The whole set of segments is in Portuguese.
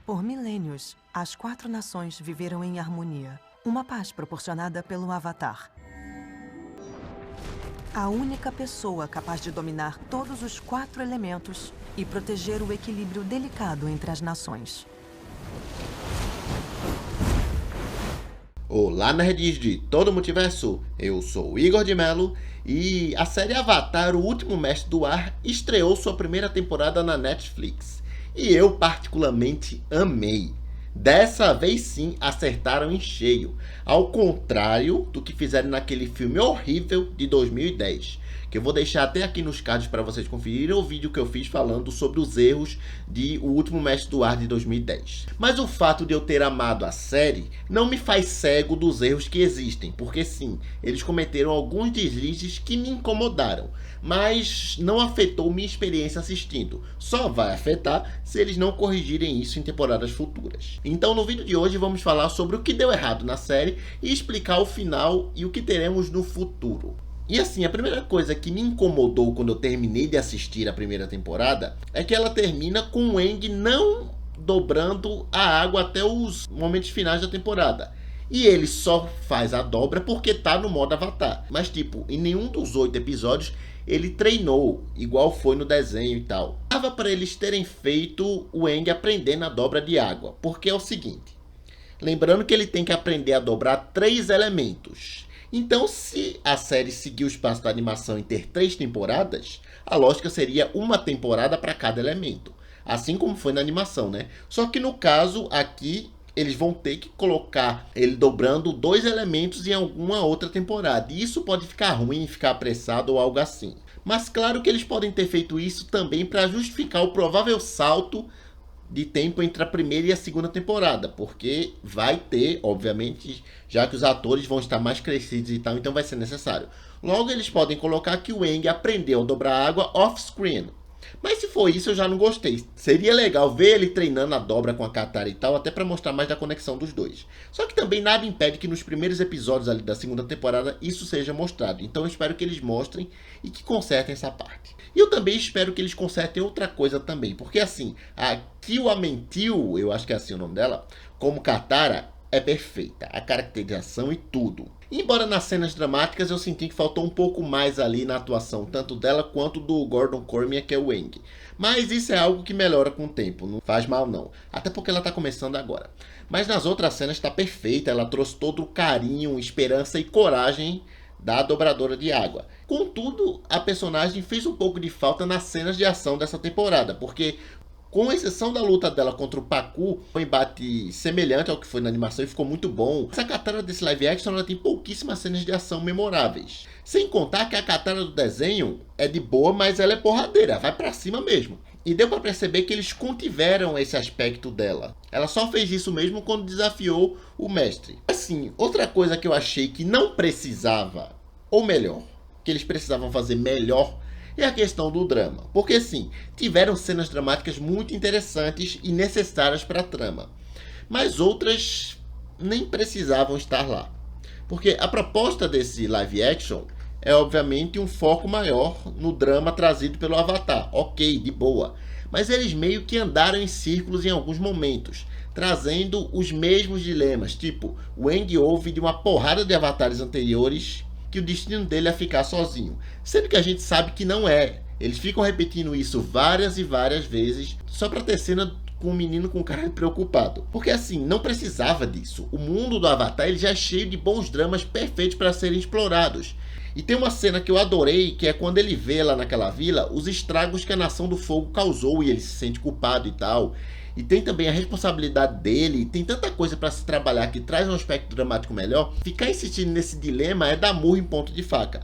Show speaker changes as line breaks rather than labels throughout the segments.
Por milênios, as 4 nações viveram em harmonia, uma paz proporcionada pelo Avatar. A única pessoa capaz de dominar todos os 4 elementos e proteger o equilíbrio delicado entre as nações.
Olá, nerds de todo o multiverso, eu sou o Igor de Mello e a série Avatar, o Último Mestre do Ar, estreou sua primeira temporada na Netflix e eu particularmente amei. Dessa vez sim acertaram em cheio, ao contrário do que fizeram naquele filme horrível de 2010, que eu vou deixar até aqui nos cards para vocês conferirem o vídeo que eu fiz falando sobre os erros de O Último Mestre do Ar de 2010. Mas o fato de eu ter amado a série não me faz cego dos erros que existem, porque sim, eles cometeram alguns deslizes que me incomodaram, mas não afetou minha experiência assistindo. Só vai afetar se eles não corrigirem isso em temporadas futuras. Então no vídeo de hoje vamos falar sobre o que deu errado na série e explicar o final e o que teremos no futuro. E assim, a primeira coisa que me incomodou quando eu terminei de assistir a primeira temporada é que ela termina com o Aang não dobrando a água até os momentos finais da temporada. E ele só faz a dobra porque tá no modo Avatar. Mas tipo, em nenhum dos 8 episódios ele treinou, igual foi no desenho e tal. Dava para eles terem feito o Aang aprendendo a dobra de água. Porque é o seguinte, lembrando que ele tem que aprender a dobrar 3 elementos. Então, se a série seguir o espaço da animação em ter 3 temporadas, a lógica seria uma temporada para cada elemento. Assim como foi na animação, né? Só que no caso aqui, eles vão ter que colocar ele dobrando 2 elementos em alguma outra temporada. E isso pode ficar ruim, ficar apressado ou algo assim. Mas claro que eles podem ter feito isso também para justificar o provável salto de tempo entre a primeira e a segunda temporada, porque vai ter, obviamente, já que os atores vão estar mais crescidos e tal, então vai ser necessário. Logo, eles podem colocar que o Aang aprendeu a dobrar água off-screen. Mas se for isso, eu já não gostei. Seria legal ver ele treinando a dobra com a Katara e tal, até para mostrar mais da conexão dos dois. Só que também nada impede que nos primeiros episódios ali da segunda temporada isso seja mostrado. Então eu espero que eles mostrem e que consertem essa parte. E eu também espero que eles consertem outra coisa também. Porque assim, a Kill Amentil, eu acho que é assim o nome dela, como Katara, é perfeita. A caracterização e tudo. Embora nas cenas dramáticas eu senti que faltou um pouco mais ali na atuação, tanto dela quanto do Gordon Cormier, que é o Aang. Mas isso é algo que melhora com o tempo, não faz mal não. Até porque ela está começando agora. Mas nas outras cenas está perfeita, ela trouxe todo o carinho, esperança e coragem da dobradora de água. Contudo, a personagem fez um pouco de falta nas cenas de ação dessa temporada, porque com exceção da luta dela contra o Pakku, um embate semelhante ao que foi na animação e ficou muito bom. Essa Katara desse live action ela tem pouquíssimas cenas de ação memoráveis. Sem contar que a Katara do desenho é de boa, mas ela é porradeira, vai pra cima mesmo. E deu pra perceber que eles contiveram esse aspecto dela. Ela só fez isso mesmo quando desafiou o mestre. Assim, outra coisa que eu achei que não precisava, ou melhor, que eles precisavam fazer melhor, é a questão do drama. Porque sim, tiveram cenas dramáticas muito interessantes e necessárias para a trama. Mas outras nem precisavam estar lá. Porque a proposta desse live action é obviamente um foco maior no drama trazido pelo Avatar. Ok, de boa. Mas eles meio que andaram em círculos em alguns momentos, trazendo os mesmos dilemas. Tipo, o Aang ouve de uma porrada de avatares anteriores que o destino dele é ficar sozinho, sendo que a gente sabe que não é. Eles ficam repetindo isso várias e várias vezes só para ter cena com um menino com cara preocupado, porque assim, não precisava disso. O mundo do Avatar ele já é cheio de bons dramas perfeitos para serem explorados. E tem uma cena que eu adorei, que é quando ele vê lá naquela vila os estragos que a Nação do Fogo causou e ele se sente culpado e tal. E tem também a responsabilidade dele, tem tanta coisa para se trabalhar que traz um aspecto dramático melhor. Ficar insistindo nesse dilema é dar murro em ponto de faca.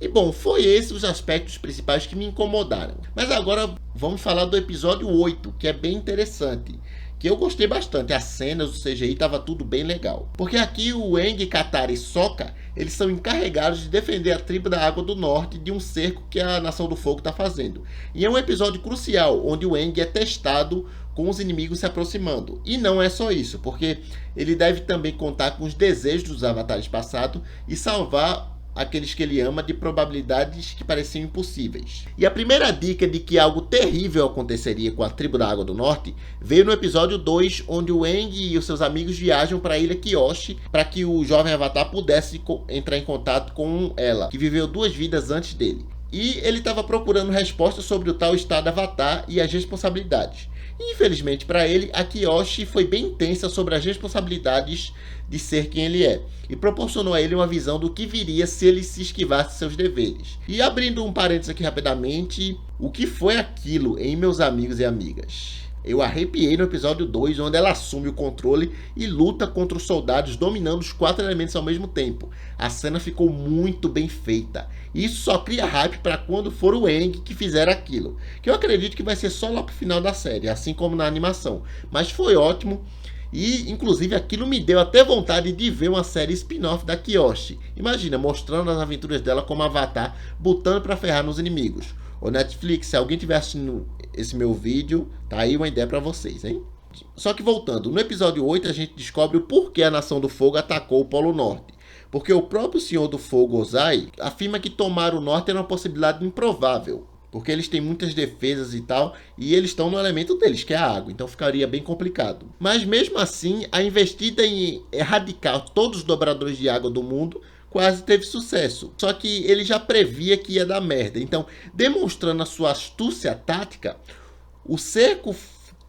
E bom, foi esses os aspectos principais que me incomodaram. Mas agora vamos falar do episódio 8, que é bem interessante. Que eu gostei bastante, as cenas, o CGI estava tudo bem legal. Porque aqui o Aang, Katara e Sokka, eles são encarregados de defender a tribo da Água do Norte de um cerco que a Nação do Fogo está fazendo. E é um episódio crucial, onde o Aang é testado com os inimigos se aproximando. E não é só isso, porque ele deve também contar com os desejos dos avatares passados e salvar aqueles que ele ama de probabilidades que pareciam impossíveis. E a primeira dica de que algo terrível aconteceria com a tribo da Água do Norte veio no episódio 2, onde o Aang e os seus amigos viajam para a ilha Kyoshi para que o jovem Avatar pudesse entrar em contato com ela, que viveu 2 vidas antes dele. E ele estava procurando respostas sobre o tal estado Avatar e as responsabilidades. E, infelizmente para ele, a Kyoshi foi bem intensa sobre as responsabilidades de ser quem ele é, e proporcionou a ele uma visão do que viria se ele se esquivasse de seus deveres. E abrindo um parênteses aqui rapidamente, o que foi aquilo, hein, meus amigos e amigas? Eu arrepiei no episódio 2, onde ela assume o controle e luta contra os soldados, dominando os 4 elementos ao mesmo tempo. A cena ficou muito bem feita. E isso só cria hype para quando for o Aang que fizer aquilo, que eu acredito que vai ser só lá pro final da série, assim como na animação. Mas foi ótimo. E, inclusive, aquilo me deu até vontade de ver uma série spin-off da Kyoshi. Imagina, mostrando as aventuras dela como Avatar, botando pra ferrar nos inimigos. Ô Netflix, se alguém estiver assistindo esse meu vídeo, tá aí uma ideia pra vocês, hein? Só que voltando, no episódio 8 a gente descobre o porquê a Nação do Fogo atacou o Polo Norte. Porque o próprio Senhor do Fogo, Ozai, afirma que tomar o Norte era uma possibilidade improvável. Porque eles têm muitas defesas e tal, e eles estão no elemento deles, que é a água, então ficaria bem complicado. Mas mesmo assim, a investida em erradicar todos os dobradores de água do mundo quase teve sucesso. Só que ele já previa que ia dar merda. Então, demonstrando a sua astúcia tática, o cerco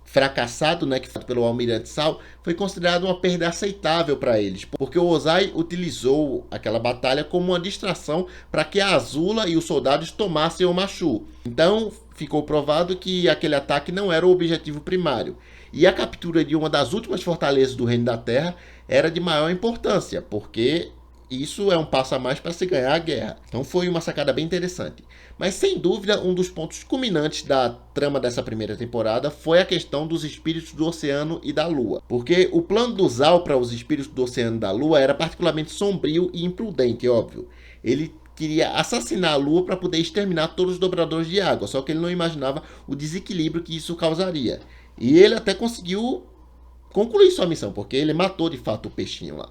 fracassado, né, que foi pelo Almirante Sal, foi considerado uma perda aceitável para eles, porque o Ozai utilizou aquela batalha como uma distração para que a Azula e os soldados tomassem o Machu. Então, ficou provado que aquele ataque não era o objetivo primário. E a captura de uma das últimas fortalezas do Reino da Terra era de maior importância, porque isso é um passo a mais para se ganhar a guerra. Então foi uma sacada bem interessante. Mas sem dúvida, um dos pontos culminantes da trama dessa primeira temporada foi a questão dos espíritos do oceano e da lua. Porque o plano do Zal para os espíritos do oceano e da lua era particularmente sombrio e imprudente, óbvio. Ele queria assassinar a lua para poder exterminar todos os dobradores de água, só que ele não imaginava o desequilíbrio que isso causaria. E ele até conseguiu concluir sua missão, porque ele matou de fato o peixinho lá.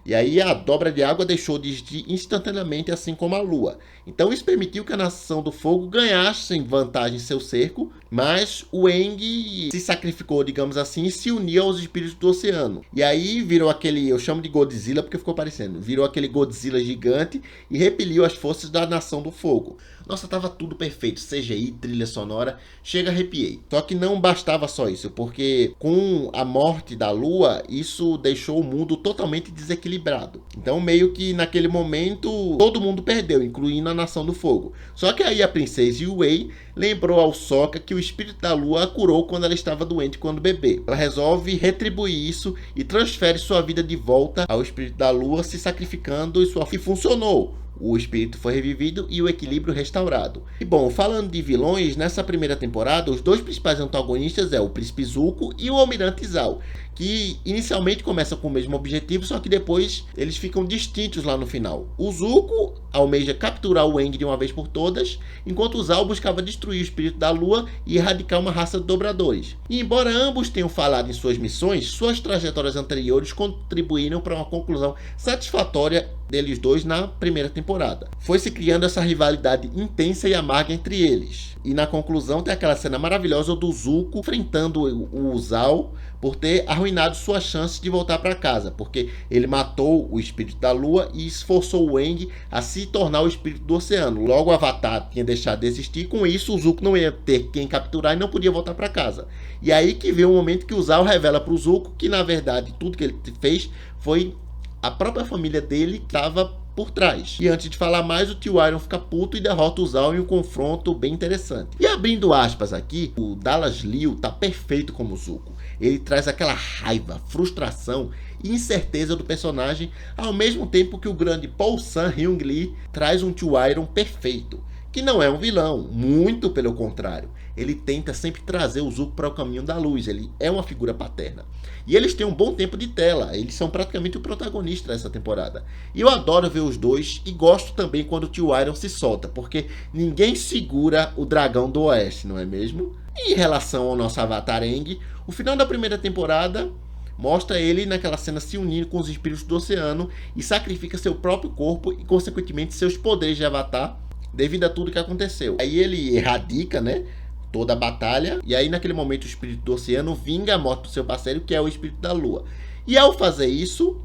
E aí a dobra de água deixou de existir instantaneamente, assim como a lua. Então isso permitiu que a Nação do Fogo ganhasse vantagem em seu cerco, mas o Aang se sacrificou, digamos assim, e se uniu aos espíritos do oceano. E aí virou aquele, eu chamo de Godzilla porque ficou parecendo, virou aquele Godzilla gigante e repeliu as forças da Nação do Fogo. Nossa, tava tudo perfeito, CGI, trilha sonora, chega, arrepiei. Só que não bastava só isso, porque com a morte da lua, isso deixou o mundo totalmente desequilibrado. Então meio que naquele momento, todo mundo perdeu, incluindo a Nação do Fogo. Só que aí a princesa Yue lembrou ao Sokka que o espírito da lua a curou quando ela estava doente quando bebê. Ela resolve retribuir isso e transfere sua vida de volta ao espírito da lua, se sacrificando, e funcionou. O espírito foi revivido e o equilíbrio restaurado. E bom, falando de vilões, nessa primeira temporada, os 2 principais antagonistas é o Príncipe Zuko e o Almirante Zal, que inicialmente começam com o mesmo objetivo, só que depois eles ficam distintos lá no final. O Zuko almeja capturar o Aang de uma vez por todas, enquanto o Zal buscava destruir o espírito da lua e erradicar uma raça de dobradores. E embora ambos tenham falado em suas missões, suas trajetórias anteriores contribuíram para uma conclusão satisfatória deles dois na primeira temporada. Foi se criando essa rivalidade intensa e amarga entre eles. E na conclusão tem aquela cena maravilhosa do Zuko enfrentando o Zal por ter arruinado suas chances de voltar para casa, porque ele matou o espírito da lua e esforçou o Aang a se tornar o espírito do oceano. Logo o Avatar tinha deixado de existir, com isso o Zuko não ia ter quem capturar e não podia voltar para casa. E aí que veio o momento que o Zal revela para o Zuko que na verdade tudo que ele fez foi a própria família dele que estava por trás. E antes de falar mais, o tio Iron fica puto e derrota o Zal em um confronto bem interessante. E abrindo aspas aqui, o Dallas Liu tá perfeito como Zuko. Ele traz aquela raiva, frustração e incerteza do personagem, ao mesmo tempo que o grande Paul Sun-Hyung Lee traz um tio Iron perfeito, que não é um vilão, muito pelo contrário. Ele tenta sempre trazer o Zuko para o caminho da luz, ele é uma figura paterna. E eles têm um bom tempo de tela, eles são praticamente o protagonista dessa temporada. E eu adoro ver os dois e gosto também quando o tio Iron se solta, porque ninguém segura o dragão do Oeste, não é mesmo? E em relação ao nosso Avatar Aang, o final da primeira temporada mostra ele naquela cena se unindo com os espíritos do oceano e sacrifica seu próprio corpo e, consequentemente, seus poderes de Avatar devido a tudo que aconteceu. Aí ele erradica, né, toda a batalha, e aí naquele momento o espírito do oceano vinga a morte do seu parceiro, que é o espírito da lua. E ao fazer isso,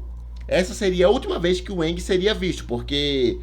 essa seria a última vez que o Aang seria visto, porque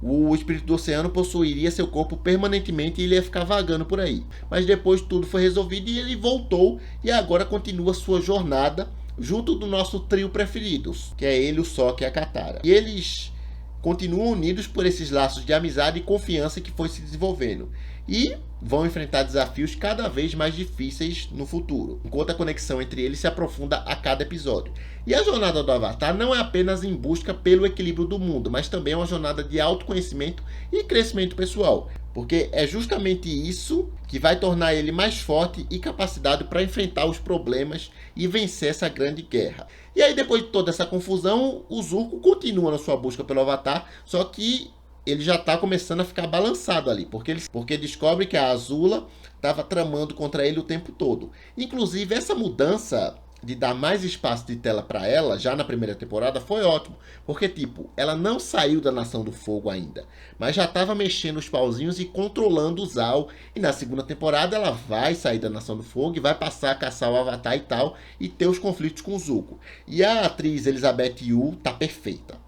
o espírito do oceano possuiria seu corpo permanentemente e ele ia ficar vagando por aí. Mas depois tudo foi resolvido e ele voltou e agora continua sua jornada junto do nosso trio preferidos, que é ele, o Sokka e a Katara. E eles continuam unidos por esses laços de amizade e confiança que foi se desenvolvendo. E vão enfrentar desafios cada vez mais difíceis no futuro, enquanto a conexão entre eles se aprofunda a cada episódio. E a jornada do Avatar não é apenas em busca pelo equilíbrio do mundo, mas também é uma jornada de autoconhecimento e crescimento pessoal, porque é justamente isso que vai tornar ele mais forte e capacitado para enfrentar os problemas e vencer essa grande guerra. E aí, depois de toda essa confusão, o Zuko continua na sua busca pelo Avatar, só que ele já está começando a ficar balançado ali, porque descobre que a Azula estava tramando contra ele o tempo todo. Inclusive, essa mudança de dar mais espaço de tela para ela, já na primeira temporada, foi ótimo. Porque, tipo, ela não saiu da Nação do Fogo ainda, mas já estava mexendo os pauzinhos e controlando o Zal. E na segunda temporada ela vai sair da Nação do Fogo e vai passar a caçar o Avatar e tal, e ter os conflitos com o Zuko. E a atriz Elizabeth Yu tá perfeita.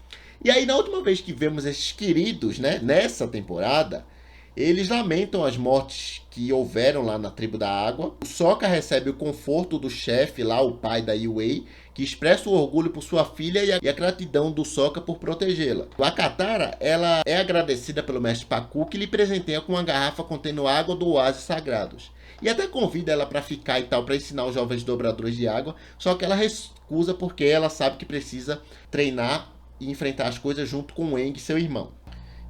E aí, na última vez que vemos esses queridos, né, nessa temporada, eles lamentam as mortes que houveram lá na Tribo da Água. O Sokka recebe o conforto do chefe lá, o pai da Yue, que expressa o orgulho por sua filha e a gratidão do Sokka por protegê-la. A Katara, ela é agradecida pelo mestre Pakku, que lhe presenteia com uma garrafa contendo água do oásis sagrados. E até convida ela para ficar e tal, para ensinar os jovens dobradores de água, só que ela recusa porque ela sabe que precisa treinar e enfrentar as coisas junto com o Aang, seu irmão.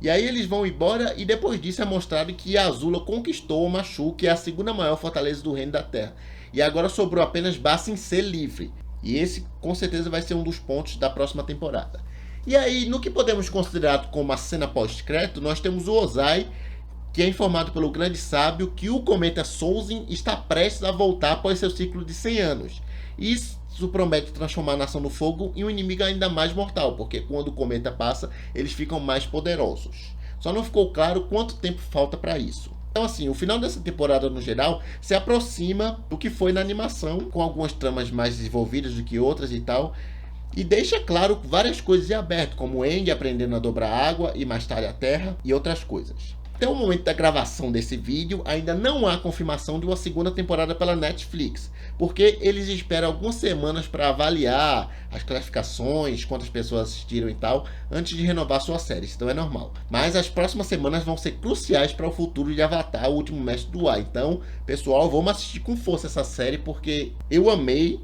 E aí eles vão embora e depois disso é mostrado que a Azula conquistou o Machu, que é a segunda maior fortaleza do Reino da Terra. E agora sobrou apenas Ba Sing Se livre. E esse com certeza vai ser um dos pontos da próxima temporada. E aí, no que podemos considerar como a cena pós-crédito, nós temos o Ozai, que é informado pelo grande sábio que o cometa Sozin está prestes a voltar após seu ciclo de 100 anos. Isso promete transformar a Nação do Fogo em um inimigo ainda mais mortal, porque quando o cometa passa, eles ficam mais poderosos. Só não ficou claro quanto tempo falta para isso. Então assim, o final dessa temporada no geral se aproxima do que foi na animação, com algumas tramas mais desenvolvidas do que outras e tal, e deixa claro várias coisas em aberto, como Aang aprendendo a dobrar água e mais tarde a terra e outras coisas. Até o momento da gravação desse vídeo, ainda não há confirmação de uma segunda temporada pela Netflix, porque eles esperam algumas semanas para avaliar as classificações, quantas pessoas assistiram e tal, antes de renovar sua série, então é normal. Mas as próximas semanas vão ser cruciais para o futuro de Avatar, o último mestre do ar. Então, pessoal, vamos assistir com força essa série, porque eu amei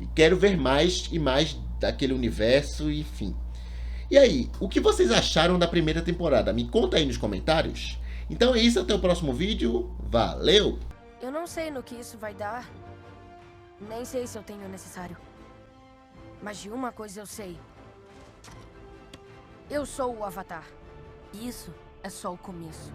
e quero ver mais e mais daquele universo, enfim. E aí, o que vocês acharam da primeira temporada? Me conta aí nos comentários. Então é isso, até o próximo vídeo. Valeu!
Eu não sei no que isso vai dar. Nem sei se eu tenho o necessário. Mas de uma coisa eu sei. Eu sou o Avatar. Isso é só o começo.